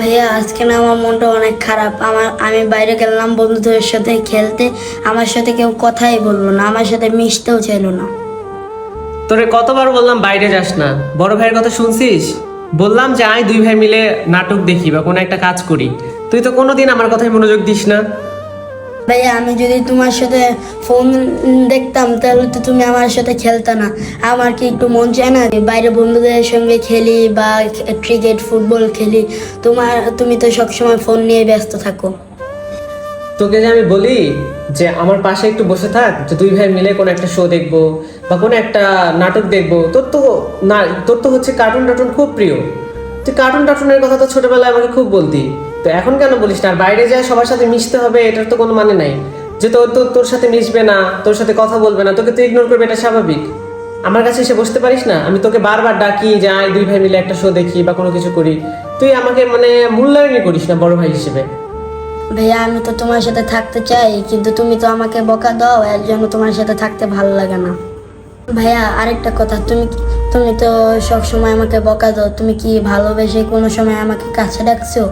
ভাইয়া আজকে না আমার মনটা অনেক খারাপ। আমি বাইরে গেলাম বন্ধুদের সাথে খেলতে, আমার সাথে কেউ কথাই বললো না, আমার সাথে মিশতেও চাইলো না। তোরে কতবার বললাম বাইরে যাস না, বড় ভাইয়ের কথা শুনছিস? বললাম যে আয় দুই ভাই মিলে নাটক দেখি বা কোনো একটা কাজ করি, তুই তো কোনোদিন আমার কথায় মনোযোগ দিস না। ভাইয়া আমি যদি তোমার সাথে ফোন দেখতাম তাহলে তো তুমি আমার সাথে খেলতে না। আমার কি একটু মন চায় না বাইরে বন্ধুদের সঙ্গে খেলি বা ক্রিকেট ফুটবল খেলি? তুমি তো সবসময় ফোন নিয়ে ব্যস্ত থাকো। তোকে যে আমি বলি যে আমার পাশে একটু বসে থাক, যে দুই ভাই মিলে কোনো একটা শো দেখবো বা কোনো একটা নাটক দেখবো, তোর তো হচ্ছে কার্টুন টাটুন খুব প্রিয়। তুই কার্টুন টাটুনের কথা তো ছোটবেলায় আমাকে খুব বলতি, তো এখন কেন বলিস না? আর বাইরে যায় সবার সাথে মিশতে হবে, এটার তো কোনো মানে নাই যে তোর সাথে মিশবে না, তোর সাথে কথা বলবে না, তোকে তুই ইগনোর করবে, এটা স্বাভাবিক। আমার কাছে এসে বসতে পারিস না? আমি তোকে বারবার ডাকি যে আয় দুই ভাই মিলে একটা শো দেখি বা কোনো কিছু করি, তুই আমাকে মানে মূল্যায়নই করিস না বড় ভাই হিসেবে। ভাইয়া আমি তো তোমার সাথে থাকতে চাই, কিন্তু তুমি তো আমাকে বকা দাও, এর জন্য তোমার সাথে থাকতে ভালো লাগে না। ভাইয়া আরেকটা কথা, তুমি তো সব সময় আমাকে বকা দাও, তুমি কি ভালোবেসে কোনো সময় আমাকে কাছে ডাকছো?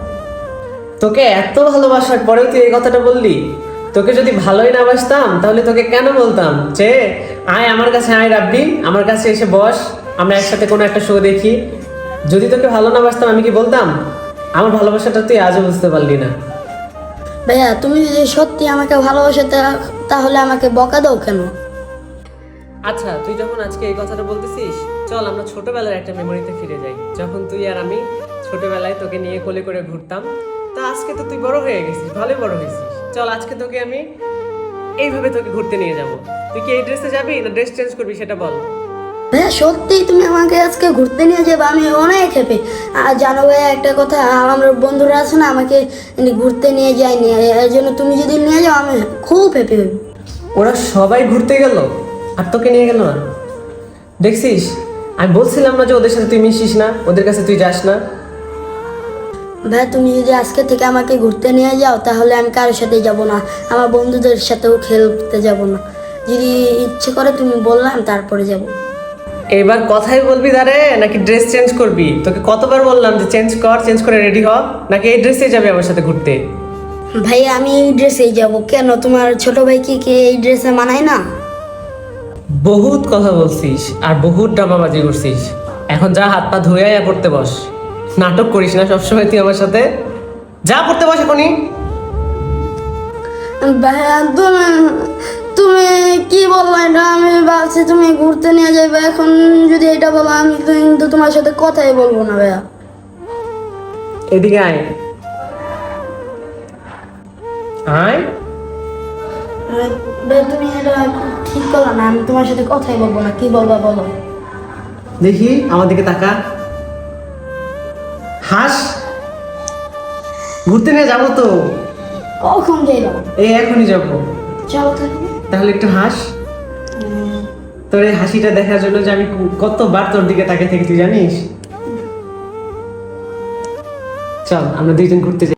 তোকে এত ভালোবাসার পরেও তুই এই কথাটা বললি? তোকে যদি ভালোই না বাসতাম তাহলে তোকে কেন বলতাম যে আয় আমার কাছে, আয় রাব্বি আমার কাছে এসে বস, আমরা একসাথে কোনো একটা শো দেখি? যদি তোকে ভালো না বাসতাম আমি কি বলতাম? আমার ভালোবাসাটা তুই আজও বুঝতে পারলি না। ভাইয়া তুমি যদি সত্যি আমাকে ভালোবাসো তাহলে আমাকে বকা দাও কেন? আচ্ছা, তুই যখন আজকে এই কথাটা বলতেছিস, চল আমরা ছোটবেলার একটা মেমোরিতে ফিরে যাই, যখন তুই আর আমি ছোটবেলায় তোকে নিয়ে কোলে করে ঘুরতাম। তা আজকে তো তুই বড় হয়ে গেছিস, ভালোই বড় হয়েছিস। চল আজকে তোকে আমি এইভাবে তোকে ঘুরতে নিয়ে যাব। তুই কি এই ড্রেসে যাবি না ড্রেস চেঞ্জ করবি সেটা বল। ভাইয়া সত্যিই তুমি আমাকে আজকে ঘুরতে নিয়ে যাবে? আমি অনেক হ্যাপি। আর জানো ভাইয়া একটা কথা, আমার বন্ধুরা আছে না, আমাকে ঘুরতে নিয়ে যায়নি, এর জন্য তুমি যদি নিয়ে যাও আমি খুব হ্যাপি হই। ওরা সবাই ঘুরতে গেল আর তোকে নিয়ে গেল না? দেখছিস, আমি বলছিলাম না যে ওদের সাথে তুই মিশিস না, ওদের কাছে তুই যাস না। ভাইয়া তুমি যদি আজকে থেকে আমাকে ঘুরতে নিয়ে যাও তাহলে আমি কারোর সাথে যাব না, আমার বন্ধুদের সাথেও খেলতে যাব না। যদি ইচ্ছে করে তুমি বললাম তারপরে যাব। এবার কথাই বলবি দাঁড়ে নাকি ড্রেস চেঞ্জ করবি? তোকে কতবার বললাম যে চেঞ্জ কর, চেঞ্জ করে রেডি হ, নাকি এই ড্রেসে যাবি আমার সাথে ঘুরতে? ভাইয়া আমি এই ড্রেসেই যাব। কেন, তোমার ছোট ভাই কি এই ড্রেসে মানায় না? বহুত কথা বলছিস আর বহুত ড্রামাবাজি করছিস, এখন যা হাত পা ধুয়ে আয়া পড়তে বস। নাটক করিস না সবসময় তুই আমার সাথে, যা পড়তে বস এখনই। ভাইয়া তুমি তুমি কি বললো এটা? আমি ভাবছি তুমি ঘুরতে নিয়ে যাবে, এখন যদি এটা বলো আমি কিন্তু তোমার সাথে কথাই বলবো না ভাইয়া। এদিকে আয়, আয়। ভাইয়া তুমি এটা ঠিক করলো না, আমি তোমার সাথে কথাই বলবো না। কি বলবা বলো? দেখি আমার দিকে তাকা, হাস। ঘুরতে নিয়ে যাবো তো। কখন যাইবা? এই এখনই যাবো। চলো থাকি। তাহলে একটু হাস। তোর এই হাসিটা দেখার জন্য যে আমি কতবার তোর দিকে তাকিয়ে থেকে তুই জানিস। চল আমরা দুইজন ঘুরতে যাই।